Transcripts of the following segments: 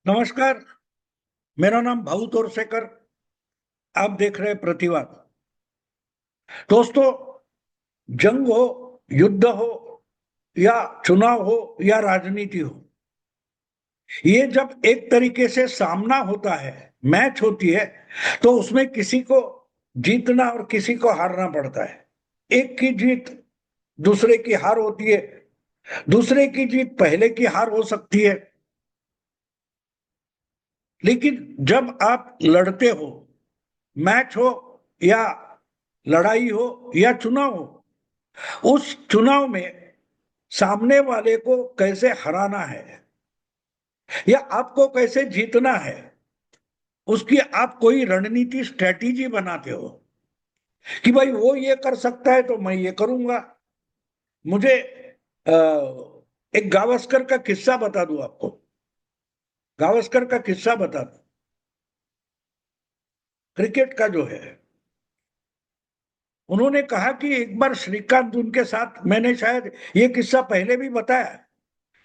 नमस्कार। मेरा नाम भाऊ तोरसेकर। आप देख रहे हैं प्रतिवाद। दोस्तों, जंग हो, युद्ध हो या चुनाव हो या राजनीति हो, ये जब एक तरीके से सामना होता है, मैच होती है, तो उसमें किसी को जीतना और किसी को हारना पड़ता है। एक की जीत दूसरे की हार होती है, दूसरे की जीत पहले की हार हो सकती है। लेकिन जब आप लड़ते हो, मैच हो या लड़ाई हो या चुनाव हो, उस चुनाव में सामने वाले को कैसे हराना है या आपको कैसे जीतना है, उसकी आप कोई रणनीति स्ट्रेटेजी बनाते हो कि भाई वो ये कर सकता है तो मैं ये करूंगा। मुझे अ, एक गावस्कर का किस्सा बता दूं आपको। गावस्कर का किस्सा बता दूं, क्रिकेट का जो है। उन्होंने कहा कि एक बार श्रीकांत उनके साथ, मैंने शायद ये किस्सा पहले भी बताया,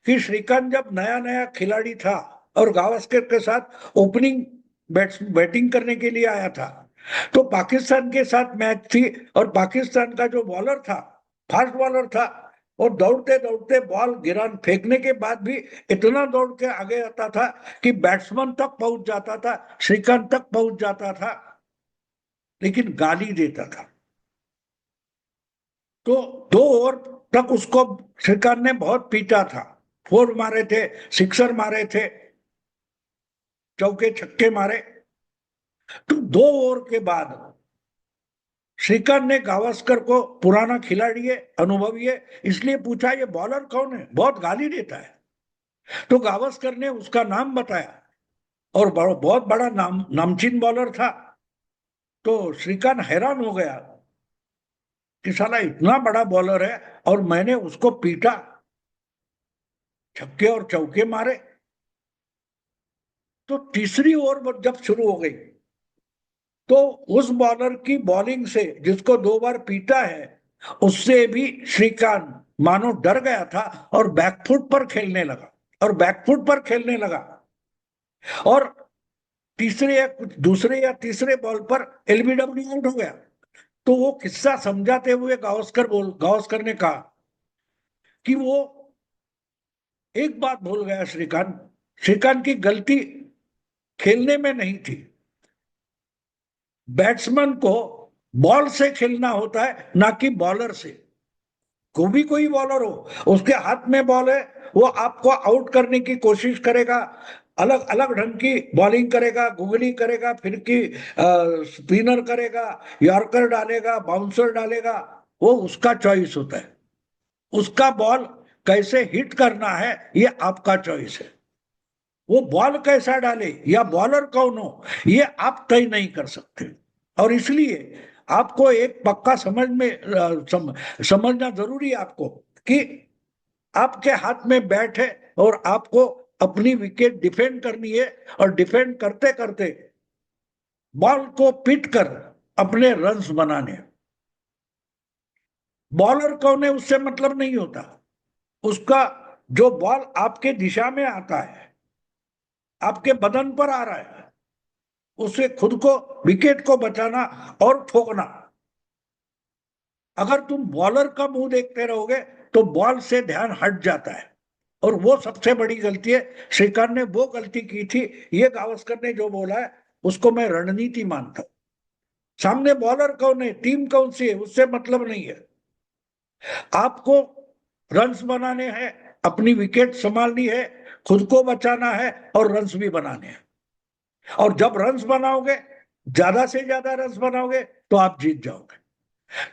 कि श्रीकांत जब नया नया खिलाड़ी था और गावस्कर के साथ ओपनिंग बैटिंग करने के लिए आया था, तो पाकिस्तान के साथ मैच थी और पाकिस्तान का जो बॉलर था, फास्ट बॉलर था, और दौड़ते दौड़ते बॉल गिरा फेंकने के बाद भी इतना दौड़ के आगे आता था कि बैट्समैन तक पहुंच जाता था, श्रीकांत तक पहुंच जाता था, लेकिन गाली देता था। तो 2 ओवर तक उसको श्रीकांत ने बहुत पीटा था। फोर मारे थे, सिक्सर मारे थे, चौके छक्के मारे। तो 2 ओवर के बाद श्रीकांत ने गावस्कर को, पुराना खिलाड़ी है, अनुभवी है, इसलिए पूछा ये बॉलर कौन है, बहुत गाली देता है। तो गावस्कर ने उसका नाम बताया और बहुत बड़ा नामचीन बॉलर था। तो श्रीकांत हैरान हो गया कि साला इतना बड़ा बॉलर है और मैंने उसको पीटा, छक्के और चौके मारे। तो तीसरी ओवर जब शुरू हो गई, तो उस बॉलर की बॉलिंग से, जिसको 2 बार पीटा है, उससे भी श्रीकांत मानो डर गया था और बैकफुट पर खेलने लगा, और बैकफुट पर खेलने लगा। और तीसरे या कुछ दूसरे या तीसरे बॉल पर एलबीडब्ल्यू आउट हो गया। तो वो किस्सा समझाते हुए गावस्कर ने कहा कि वो एक बात भूल गया श्रीकांत। श्रीकांत की गलती खेलने में नहीं थी। बैट्समैन को बॉल से खेलना होता है, ना कि बॉलर से। को भी कोई बॉलर हो, उसके हाथ में बॉल है, वो आपको आउट करने की कोशिश करेगा, अलग अलग ढंग की बॉलिंग करेगा, गुगली करेगा, फिर की स्पिनर करेगा, यॉर्कर डालेगा, बाउंसर डालेगा। वो उसका चॉइस होता है। उसका बॉल कैसे हिट करना है, ये आपका चॉइस है। वो बॉल कैसा डाले या बॉलर कौन हो, ये आप तय नहीं कर सकते। और इसलिए आपको एक पक्का समझना जरूरी है आपको, कि आपके हाथ में बैट है और आपको अपनी विकेट डिफेंड करनी है, और डिफेंड करते करते बॉल को पिट कर अपने रन्स बनाने। बॉलर कौन है उससे मतलब नहीं होता। उसका जो बॉल आपके दिशा में आता है, आपके बदन पर आ रहा है, उसे खुद को, विकेट को बचाना और ठोकना। अगर तुम बॉलर का मुंह देखते रहोगे तो बॉल से ध्यान हट जाता है, और वो सबसे बड़ी गलती है। श्रीकांत ने वो गलती की थी। ये गावस्कर ने जो बोला है, उसको मैं रणनीति मानता हूं। सामने बॉलर कौन है, टीम कौन सी है, उससे मतलब नहीं है। आपको रन्स बनाने हैं, अपनी विकेट संभालनी है, खुद को बचाना है और रन्स भी बनाने हैं। और जब रन्स बनाओगे, ज्यादा से ज्यादा रन्स बनाओगे, तो आप जीत जाओगे।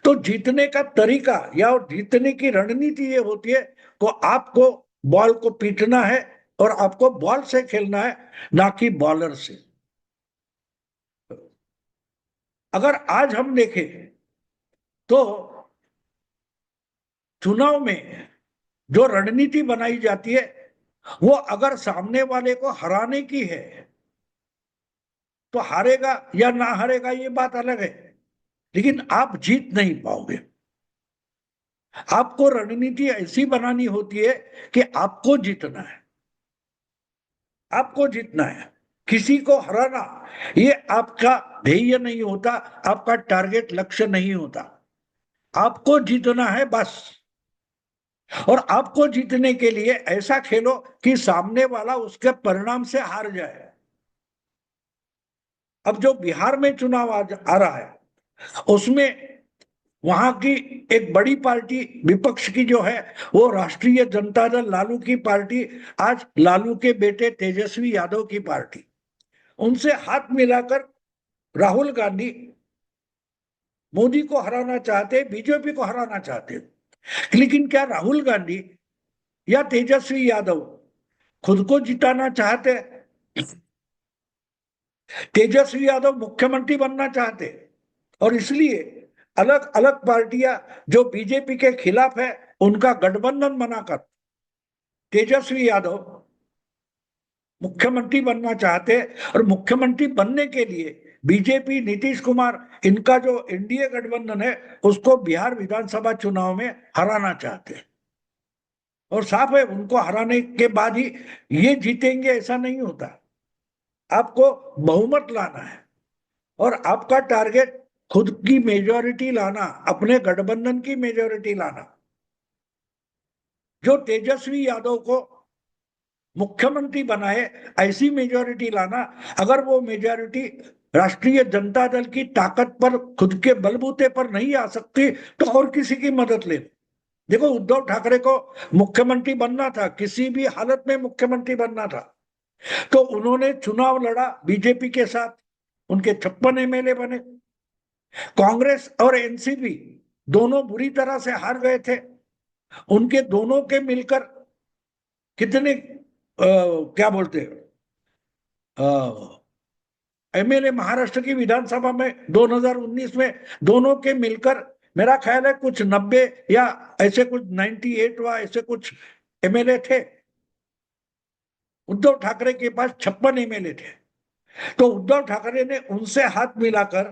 तो जीतने का तरीका या जीतने की रणनीति ये होती है को आपको बॉल को पीटना है, और आपको बॉल से खेलना है, ना कि बॉलर से। अगर आज हम देखें तो चुनाव में जो रणनीति बनाई जाती है, वो अगर सामने वाले को हराने की है, तो हारेगा या ना हारेगा ये बात अलग है, लेकिन आप जीत नहीं पाओगे। आपको रणनीति ऐसी बनानी होती है कि आपको जीतना है। आपको जीतना है, किसी को हराना ये आपका ध्येय नहीं होता, आपका टारगेट लक्ष्य नहीं होता। आपको जीतना है बस। और आपको जीतने के लिए ऐसा खेलो कि सामने वाला उसके परिणाम से हार जाए। अब जो बिहार में चुनाव आ रहा है उसमें वहां की एक बड़ी पार्टी विपक्ष की जो है वो राष्ट्रीय जनता दल लालू की पार्टी, आज लालू के बेटे तेजस्वी यादव की पार्टी, उनसे हाथ मिलाकर राहुल गांधी मोदी को हराना चाहते, बीजेपी को हराना चाहते। लेकिन क्या राहुल गांधी या तेजस्वी यादव खुद को जिताना चाहते? तेजस्वी यादव मुख्यमंत्री बनना चाहते और इसलिए अलग अलग पार्टियां जो बीजेपी के खिलाफ है उनका गठबंधन बनाकर तेजस्वी यादव मुख्यमंत्री बनना चाहते। और मुख्यमंत्री बनने के लिए बीजेपी, नीतीश कुमार, इनका जो एनडीए गठबंधन है उसको बिहार विधानसभा चुनाव में हराना चाहते हैं। और साफ है उनको हराने के बाद ही ये जीतेंगे ऐसा नहीं होता। आपको बहुमत लाना है और आपका टारगेट खुद की मेजोरिटी लाना, अपने गठबंधन की मेजोरिटी लाना। जो तेजस्वी यादव को मुख्यमंत्री बनाए ऐसी मेजोरिटी लाना। अगर वो मेजोरिटी राष्ट्रीय जनता दल की ताकत पर, खुद के बलबूते पर नहीं आ सकती तो और किसी की मदद ले। देखो उद्धव ठाकरे को मुख्यमंत्री बनना था, किसी भी हालत में मुख्यमंत्री बनना था, तो उन्होंने चुनाव लड़ा बीजेपी के साथ, उनके 56 एमएलए बने। कांग्रेस और एनसीपी दोनों बुरी तरह से हार गए थे। उनके दोनों के मिलकर कितने क्या बोलते एमएलए महाराष्ट्र की विधानसभा में 2019 में दोनों के मिलकर मेरा ख्याल है कुछ 90 या ऐसे कुछ 98 व ऐसे कुछ एमएलए थे। उद्धव ठाकरे के पास 56 एमएलए थे। तो उद्धव ठाकरे ने उनसे हाथ मिलाकर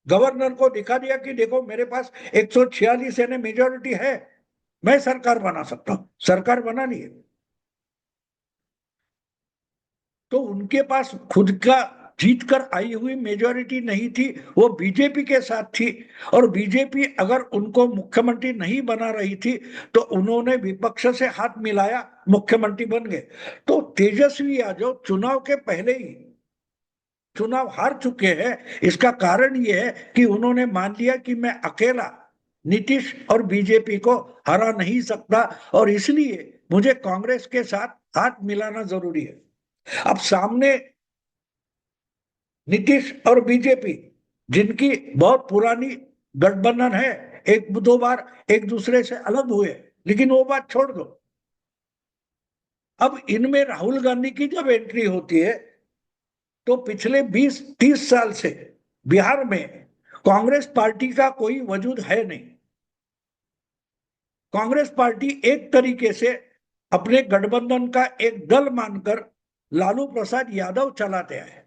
गवर्नर को दिखा दिया कि देखो मेरे पास 146 यानी मेजोरिटी है, मैं सरकार बना सकता हूं। सरकार बना ली। तो उनके पास खुद का जीत कर आई हुई मेजोरिटी नहीं थी, वो बीजेपी के साथ थी। और बीजेपी अगर उनको मुख्यमंत्री नहीं बना रही थी तो उन्होंने विपक्ष से हाथ मिलाया, मुख्यमंत्री बन गए। तो तेजस्वी यादव चुनाव के पहले ही चुनाव हार चुके हैं। इसका कारण यह है कि उन्होंने मान लिया कि मैं अकेला नीतीश और बीजेपी को हरा नहीं सकता और इसलिए मुझे कांग्रेस के साथ हाथ मिलाना जरूरी है। अब सामने नीतीश और बीजेपी, जिनकी बहुत पुरानी गठबंधन है, एक दो बार एक दूसरे से अलग हुए, लेकिन वो बात छोड़ दो। अब इनमें राहुल गांधी की जब एंट्री होती है तो पिछले 20-30 साल से बिहार में कांग्रेस पार्टी का कोई वजूद है नहीं। कांग्रेस पार्टी एक तरीके से अपने गठबंधन का एक दल मानकर लालू प्रसाद यादव चलाते आए।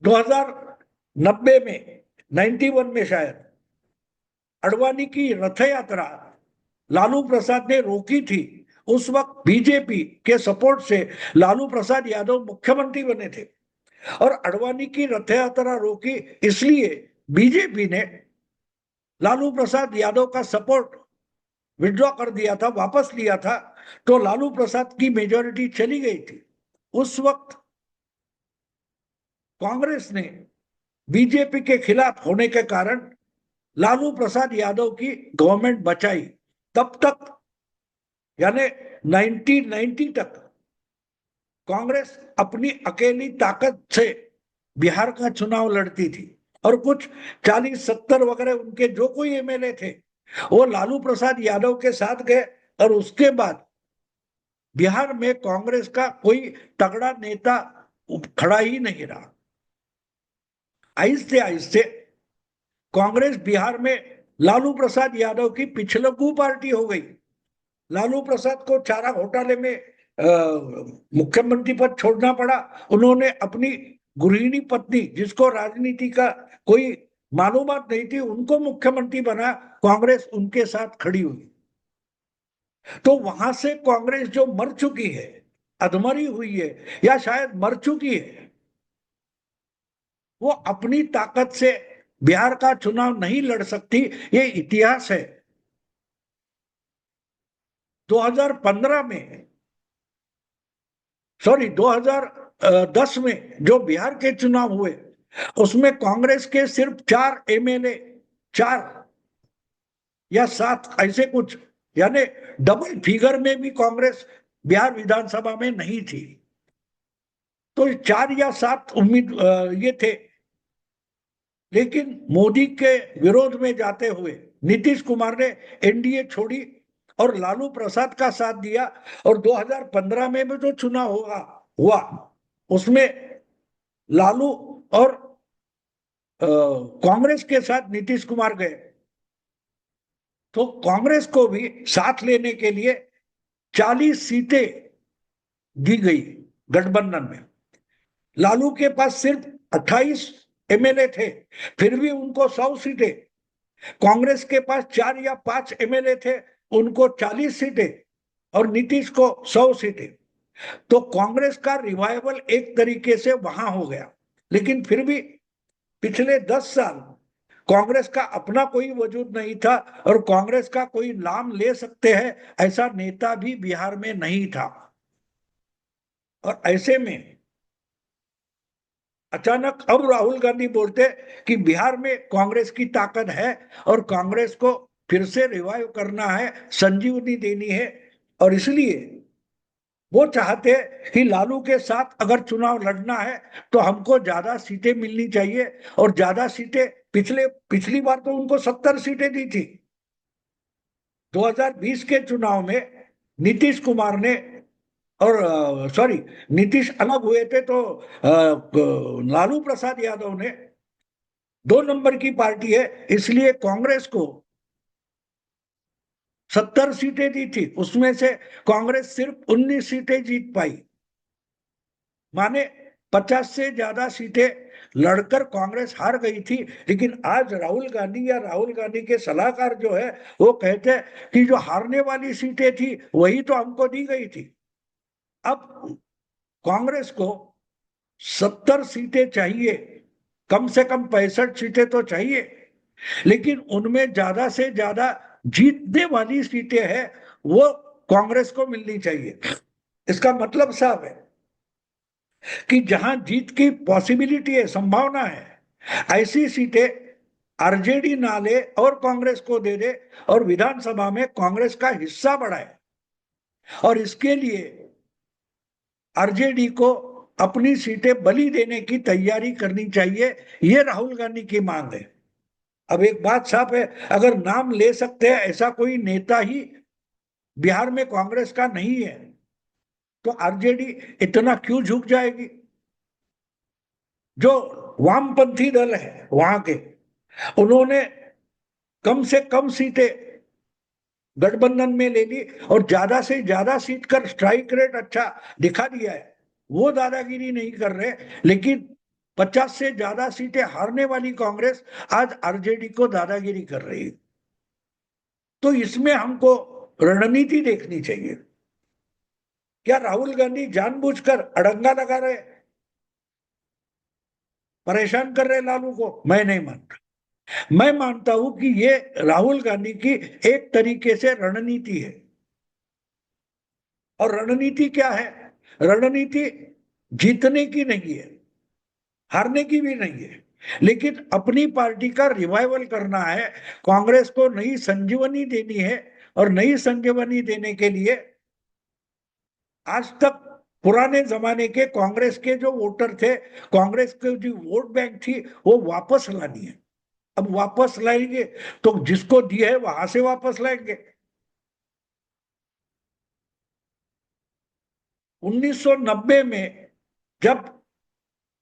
2090 में, 91 में शायद, अडवाणी की रथ यात्रा लालू प्रसाद ने रोकी थी। उस वक्त बीजेपी के सपोर्ट से लालू प्रसाद यादव मुख्यमंत्री बने थे और अडवाणी की रथ यात्रा रोकी इसलिए बीजेपी ने लालू प्रसाद यादव का सपोर्ट विड्रॉ कर दिया था, वापस लिया था। तो लालू प्रसाद की मेजोरिटी चली गई थी। उस वक्त कांग्रेस ने बीजेपी के खिलाफ होने के कारण लालू प्रसाद यादव की गवर्नमेंट बचाई। तब तक यानी 1990 तक कांग्रेस अपनी अकेली ताकत से बिहार का चुनाव लड़ती थी और कुछ 40-70 वगैरह उनके जो कोई एमएलए थे वो लालू प्रसाद यादव के साथ गए। और उसके बाद बिहार में कांग्रेस का कोई तगड़ा नेता खड़ा ही नहीं रहा। आहिस्ते आहिस्ते कांग्रेस बिहार में लालू प्रसाद यादव की पिछलकू पार्टी हो गई। लालू प्रसाद को चारा घोटाले में मुख्यमंत्री पद छोड़ना पड़ा। उन्होंने अपनी गृहिणी पत्नी, जिसको राजनीति का कोई मालूमात नहीं थी, उनको मुख्यमंत्री बना। कांग्रेस उनके साथ खड़ी हुई। तो वहां से कांग्रेस जो मर चुकी है अधमरी हुई है या शायद मर चुकी है, वो अपनी ताकत से बिहार का चुनाव नहीं लड़ सकती, ये इतिहास है। 2015 में, सॉरी 2010 में जो बिहार के चुनाव हुए, उसमें कांग्रेस के सिर्फ 4 एमएलए, 4 या 7 ऐसे कुछ, यानी डबल फिगर में भी कांग्रेस बिहार विधानसभा में नहीं थी। तो 4 या 7 उम्मीद ये थे। लेकिन मोदी के विरोध में जाते हुए नीतीश कुमार ने एनडीए छोड़ी और लालू प्रसाद का साथ दिया, और 2015 में भी जो चुनाव हुआ उसमें लालू और कांग्रेस के साथ नीतीश कुमार गए। तो कांग्रेस को भी साथ लेने के लिए 40 सीटें दी गई गठबंधन में। लालू के पास सिर्फ 28 एमएलए थे, फिर भी उनको 100 सीटें। कांग्रेस के पास 4 या 5 एमएलए थे, उनको 40 सीटें, और नीतीश को 100 सीटें। तो कांग्रेस का रिवाइवल एक तरीके से वहां हो गया। लेकिन फिर भी पिछले 10 साल कांग्रेस का अपना कोई वजूद नहीं था, और कांग्रेस का कोई नाम ले सकते हैं ऐसा नेता भी बिहार में नहीं था। और ऐसे में अचानक अब राहुल गांधी बोलते कि बिहार में कांग्रेस की ताकत है और कांग्रेस को फिर से रिवाइव करना है, संजीवनी देनी है, और इसलिए वो चाहते कि लालू के साथ अगर चुनाव लड़ना है तो हमको ज्यादा सीटें मिलनी चाहिए। और ज्यादा सीटें, पिछली बार तो उनको 70 सीटें दी थी। 2020 के चुनाव में नीतीश कुमार ने, और सॉरी, नीतीश अलग हुए थे तो लालू प्रसाद यादव ने, 2 नंबर की पार्टी है, इसलिए कांग्रेस को 70 सीटें दी थी। उसमें से कांग्रेस सिर्फ 19 सीटें जीत पाई, माने 50 से ज्यादा सीटें लड़कर कांग्रेस हार गई थी। लेकिन आज राहुल गांधी या राहुल गांधी के सलाहकार जो है वो कहते हैं कि जो हारने वाली सीटें थी वही तो हमको दी गई थी। अब कांग्रेस को 70 सीटें चाहिए, कम से कम 65 सीटें तो चाहिए, लेकिन उनमें ज्यादा से ज्यादा जीतने वाली सीटें हैं वो कांग्रेस को मिलनी चाहिए। इसका मतलब साफ है कि जहां जीत की पॉसिबिलिटी है, संभावना है, ऐसी सीटें आरजेडी ना ले और कांग्रेस को दे दे, और विधानसभा में कांग्रेस का हिस्सा बढ़ाए। और इसके लिए आरजेडी को अपनी सीटें बलि देने की तैयारी करनी चाहिए, ये राहुल गांधी की मांग है। अब एक बात साफ है, अगर नाम ले सकते हैं ऐसा कोई नेता ही बिहार में कांग्रेस का नहीं है, तो आरजेडी इतना क्यों झुक जाएगी? जो वामपंथी दल है वहां के, उन्होंने कम से कम सीटें गठबंधन में ले ली और ज्यादा से ज्यादा सीट कर स्ट्राइक रेट अच्छा दिखा दिया है। वो दादागिरी नहीं कर रहे, लेकिन 50 से ज्यादा सीटें हारने वाली कांग्रेस आज आरजेडी को दादागिरी कर रही है। तो इसमें हमको रणनीति देखनी चाहिए। क्या राहुल गांधी जानबूझकर अड़ंगा लगा रहे, परेशान कर रहे लालू को? मैं नहीं मानता। मैं मानता हूं कि ये राहुल गांधी की एक तरीके से रणनीति है। और रणनीति क्या है? रणनीति जीतने की नहीं है, हारने की भी नहीं है, लेकिन अपनी पार्टी का रिवाइवल करना है, कांग्रेस को नई संजीवनी देनी है। और नई संजीवनी देने के लिए आज तक पुराने जमाने के कांग्रेस के जो वोटर थे, कांग्रेस के जो वोट बैंक थी, वो वापस लानी है। अब वापस लाएंगे तो जिसको दिए है वहां से वापस लाएंगे। 1990 में जब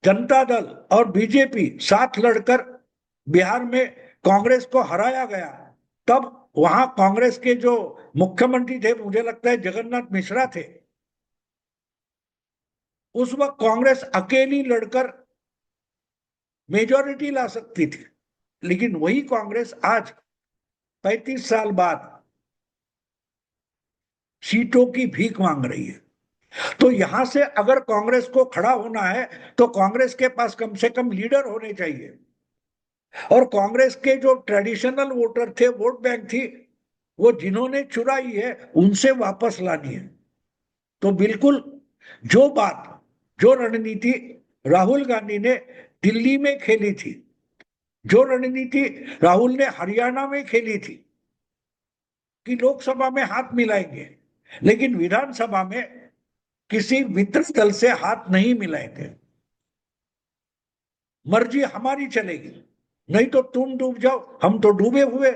जनता दल और बीजेपी साथ लड़कर बिहार में कांग्रेस को हराया गया, तब वहां कांग्रेस के जो मुख्यमंत्री थे, मुझे लगता है जगन्नाथ मिश्रा थे, उस वक्त कांग्रेस अकेली लड़कर मेजोरिटी ला सकती थी। लेकिन वही कांग्रेस आज 35 साल बाद सीटों की भीख मांग रही है। तो यहां से अगर कांग्रेस को खड़ा होना है तो कांग्रेस के पास कम से कम लीडर होने चाहिए, और कांग्रेस के जो ट्रेडिशनल वोटर थे, वोट बैंक थी, वो जिन्होंने चुराई है उनसे वापस लानी है। तो बिल्कुल जो बात, जो रणनीति राहुल गांधी ने दिल्ली में खेली थी, जो रणनीति राहुल ने हरियाणा में खेली थी कि लोकसभा में हाथ मिलाएंगे लेकिन विधानसभा में किसी मित्र दल से हाथ नहीं मिलाएंगे, मर्जी हमारी चलेगी, नहीं तो तुम डूब जाओ, हम तो डूबे हुए।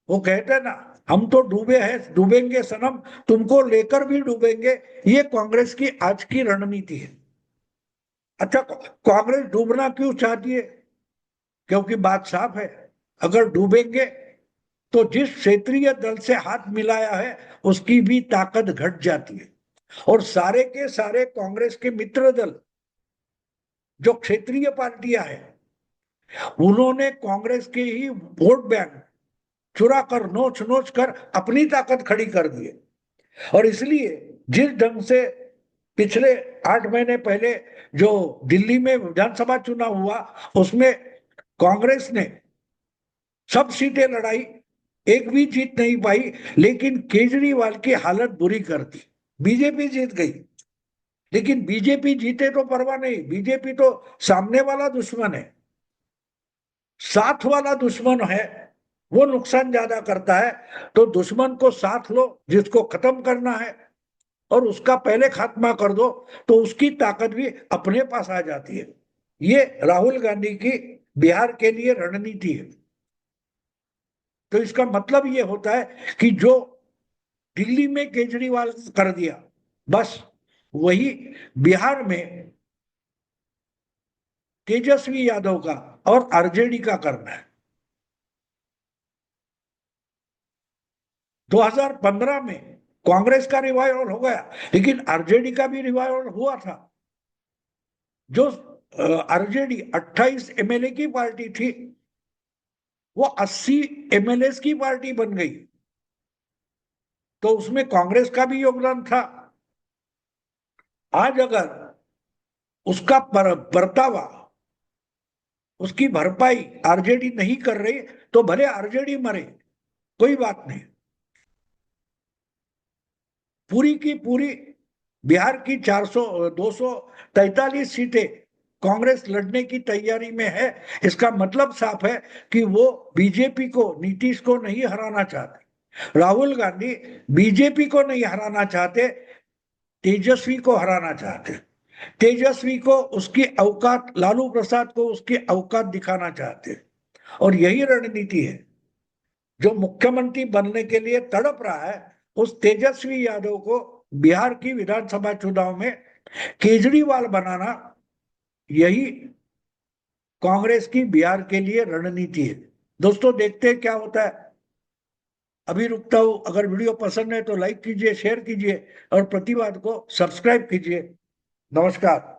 वो कहते हैं ना, हम तो डूबे हैं, डूबेंगे सनम, तुमको लेकर भी डूबेंगे। ये कांग्रेस की आज की रणनीति है। अच्छा, कांग्रेस डूबना क्यों चाहती है? क्योंकि बात साफ है, अगर डूबेंगे तो जिस क्षेत्रीय दल से हाथ मिलाया है उसकी भी ताकत घट जाती है, और सारे के सारे कांग्रेस के मित्र दल जो क्षेत्रीय पार्टियां हैं, उन्होंने कांग्रेस के ही वोट बैंक चुरा कर, नोच नोच कर अपनी ताकत खड़ी कर दी है। और इसलिए जिस ढंग से पिछले 8 महीने पहले जो दिल्ली में विधानसभा चुनाव हुआ, उसमें कांग्रेस ने सब सीटें लड़ाई, एक भी जीत नहीं पाई, लेकिन केजरीवाल की हालत बुरी कर दी। बीजेपी जीत गई, लेकिन बीजेपी जीते तो परवाह नहीं, बीजेपी तो सामने वाला दुश्मन है, साथ वाला दुश्मन है, वो नुकसान ज्यादा करता है। तो दुश्मन को साथ लो, जिसको खत्म करना है और उसका पहले खात्मा कर दो, तो उसकी ताकत भी अपने पास आ जाती है। ये राहुल गांधी की बिहार के लिए रणनीति है। तो इसका मतलब ये होता है कि जो दिल्ली में केजरीवाल कर दिया, बस वही बिहार में तेजस्वी यादव का और आरजेडी का करना है। 2015 में कांग्रेस का रिवाइवल हो गया, लेकिन आरजेडी का भी रिवाइवल हुआ था। जो आरजेडी 28 एमएलए की पार्टी थी, वो 80 एमएलए की पार्टी बन गई। तो उसमें कांग्रेस का भी योगदान था। आज अगर उसका परतावा, उसकी भरपाई आरजेडी नहीं कर रही, तो भले आरजेडी मरे, कोई बात नहीं। पूरी की पूरी बिहार की 400 243 सीटें कांग्रेस लड़ने की तैयारी में है। इसका मतलब साफ है कि वो बीजेपी को, नीतीश को नहीं हराना चाहते। राहुल गांधी बीजेपी को नहीं हराना चाहते, तेजस्वी को हराना चाहते। तेजस्वी को उसकी औकात, लालू प्रसाद को उसकी औकात दिखाना चाहते, और यही रणनीति है। जो मुख्यमंत्री बनने के लिए तड़प रहा है, उस तेजस्वी यादव को बिहार की विधानसभा चुनाव में केजरीवाल बनाना, यही कांग्रेस की बिहार के लिए रणनीति है। दोस्तों, देखते हैं क्या होता है। अभी रुकता हूं। अगर वीडियो पसंद है तो लाइक कीजिए, शेयर कीजिए और प्रतिवाद को सब्सक्राइब कीजिए। नमस्कार।